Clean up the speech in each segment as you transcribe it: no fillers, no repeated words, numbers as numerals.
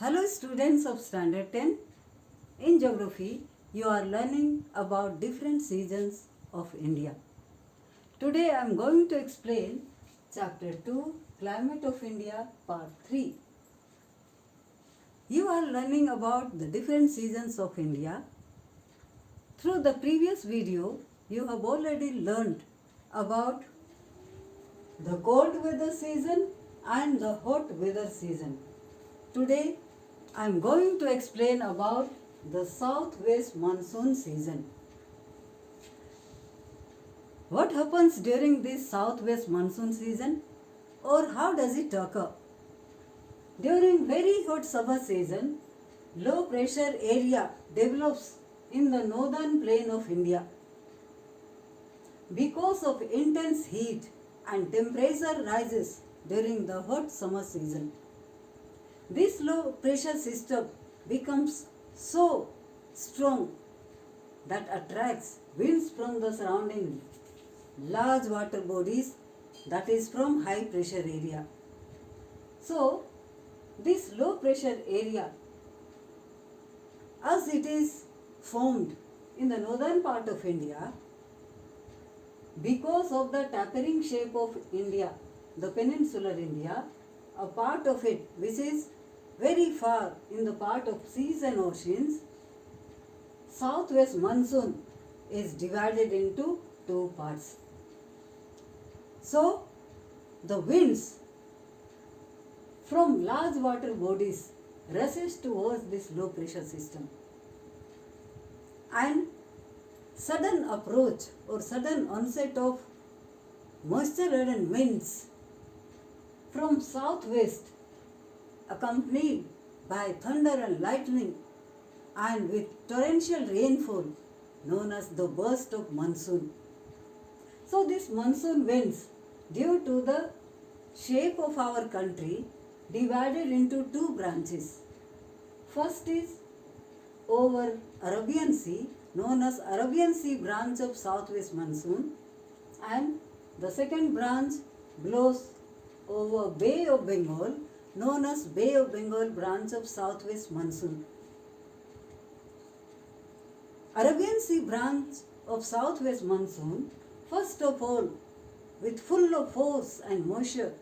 Hello students of Standard 10. In Geography, you are learning about different seasons of India. Today I am going to explain Chapter 2, Climate of India, Part 3. You are learning about the different seasons of India. Through the previous video, you have already learned about the cold weather season and the hot weather season. Today I am going to explain about the southwest monsoon season. What happens during this southwest monsoon season, or how does it occur? During very hot summer season, low pressure area develops in the northern plain of India. Because of intense heat and temperature rises during the hot summer season. This low pressure system becomes so strong that attracts winds from the surrounding large water bodies, that is from high pressure area. So this low pressure area, as it is formed in the northern part of India, because of the tapering shape of India, the peninsular India, a part of it which is very far in the part of seas and oceans, southwest monsoon is divided into two parts. So, the winds from large water bodies rushes towards this low pressure system, and sudden approach or sudden onset of moisture-laden winds from southwest accompanied by thunder and lightning and with torrential rainfall known as the burst of monsoon. So these monsoon winds, due to the shape of our country, divided into two branches. First is over Arabian Sea, known as Arabian Sea branch of southwest monsoon, and the second branch blows over Bay of Bengal, known as Bay of Bengal branch of southwest monsoon. Arabian Sea branch of southwest monsoon, first of all, with full of force and moisture,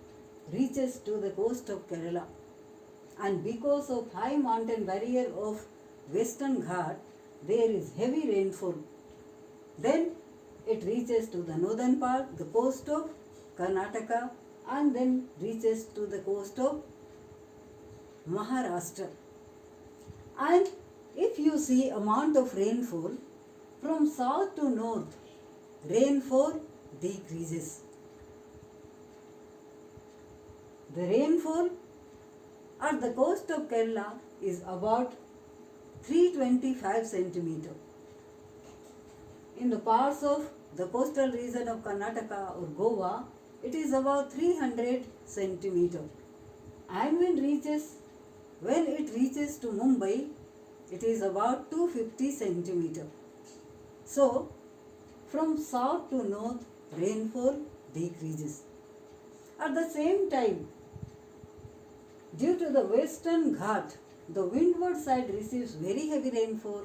reaches to the coast of Kerala, and because of high mountain barrier of Western Ghat, there is heavy rainfall. Then it reaches to the northern part, the coast of Karnataka, and then reaches to the coast of Maharashtra. And if you see amount of rainfall, from south to north, rainfall decreases. The rainfall at the coast of Kerala is about 325 centimeter. In the parts of the coastal region of Karnataka or Goa, it is about 300 centimeter. And when it reaches to Mumbai, it is about 250 centimeter. So, from south to north, rainfall decreases. At the same time, due to the Western Ghat, the windward side receives very heavy rainfall,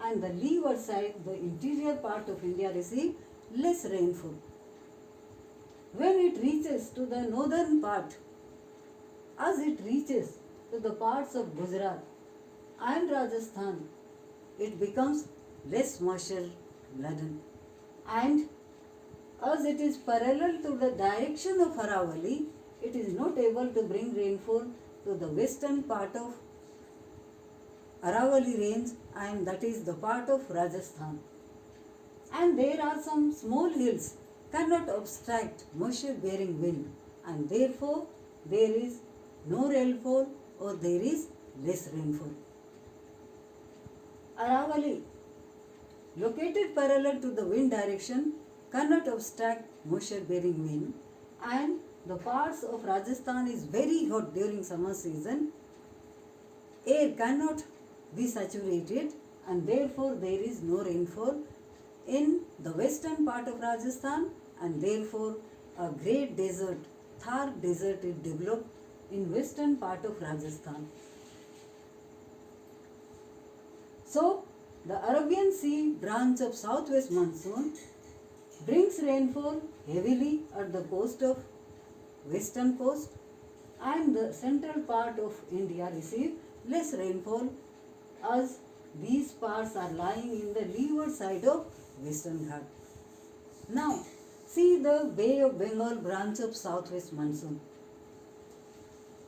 and the leeward side, the interior part of India, receives less rainfall. When it reaches to the northern part, as it reaches to the parts of Gujarat and Rajasthan, it becomes less moisture laden. And as it is parallel to the direction of Aravalli, it is not able to bring rainfall to the western part of Aravalli range, and that is the part of Rajasthan. And there are some small hills cannot obstruct moisture bearing wind, and therefore there is no rainfall or there is less rainfall. Aravalli, located parallel to the wind direction, cannot obstruct moisture bearing wind, and the parts of Rajasthan is very hot during summer season. Air cannot be saturated, and therefore there is no rainfall in the western part of Rajasthan, and therefore a great desert, Thar desert, is developed in western part of Rajasthan. So, the Arabian Sea branch of southwest monsoon brings rainfall heavily at the coast of western coast, and the central part of India receive less rainfall as these parts are lying in the leeward side of Western Ghat. Now, see the Bay of Bengal branch of southwest monsoon.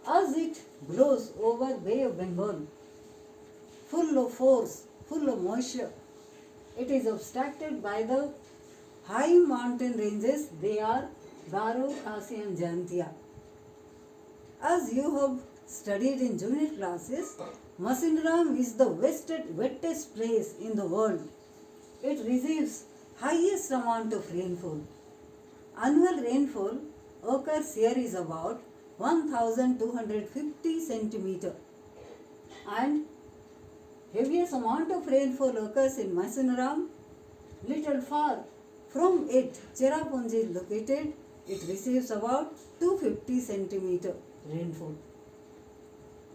As it blows over Bay of Bengal, full of force, full of moisture, it is obstructed by the high mountain ranges. They are Garo, Khasi and Jaintia. As you have studied in junior classes, Masinram is the wettest place in the world. It receives highest amount of rainfall. Annual rainfall occurs here is about 1250 centimeter, and heaviest amount of rainfall occurs in Masinram. Little far from it, Cherrapunji is located. It receives about 250 centimeter rainfall.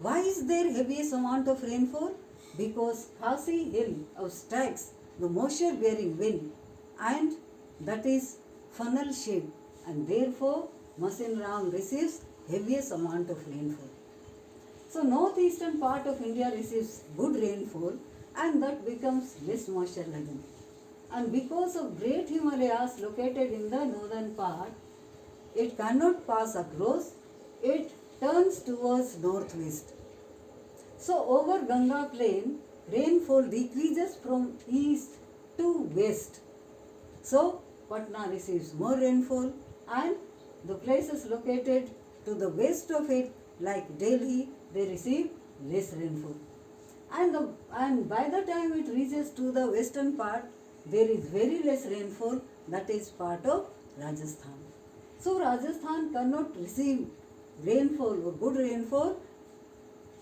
Why is there heaviest amount of rainfall? Because Khasi hill obstructs the moisture bearing wind, and that is funnel shape, and therefore Masinram receives heaviest amount of rainfall. So northeastern part of India receives good rainfall, and that becomes less moisture laden. And because of great Himalayas located in the northern part, it cannot pass across, it turns towards northwest. So over Ganga plain, rainfall decreases from east to west. So Patna receives more rainfall, and the places located to the west of it like Delhi, they receive less rainfall. And by the time it reaches to the western part, there is very less rainfall, that is part of Rajasthan. So Rajasthan cannot receive rainfall or good rainfall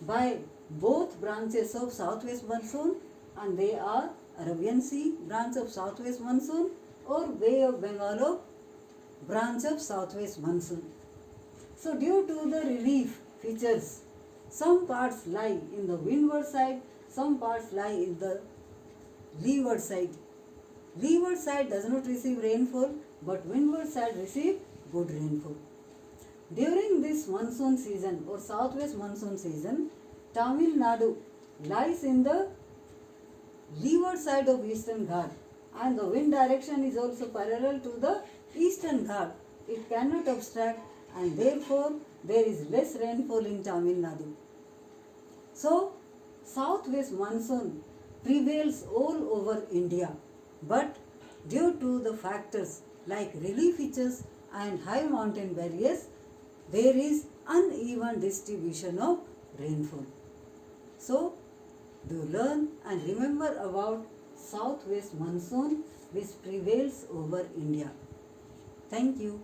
by both branches of southwest monsoon, and they are Arabian Sea branch of southwest monsoon or Bay of Bengal of branch of southwest monsoon. So due to the relief features, some parts lie in the windward side, some parts lie in the leeward side. Leeward side does not receive rainfall, but windward side receive good rainfall. During this monsoon season or southwest monsoon season, Tamil Nadu lies in the leeward side of Eastern Ghat, and the wind direction is also parallel to the Eastern Ghat. It cannot obstruct, and therefore there is less rainfall in Tamil Nadu. So, southwest monsoon prevails all over India, but due to the factors like relief features and high mountain barriers, there is uneven distribution of rainfall. So, do learn and remember about southwest monsoon which prevails over India. Thank you.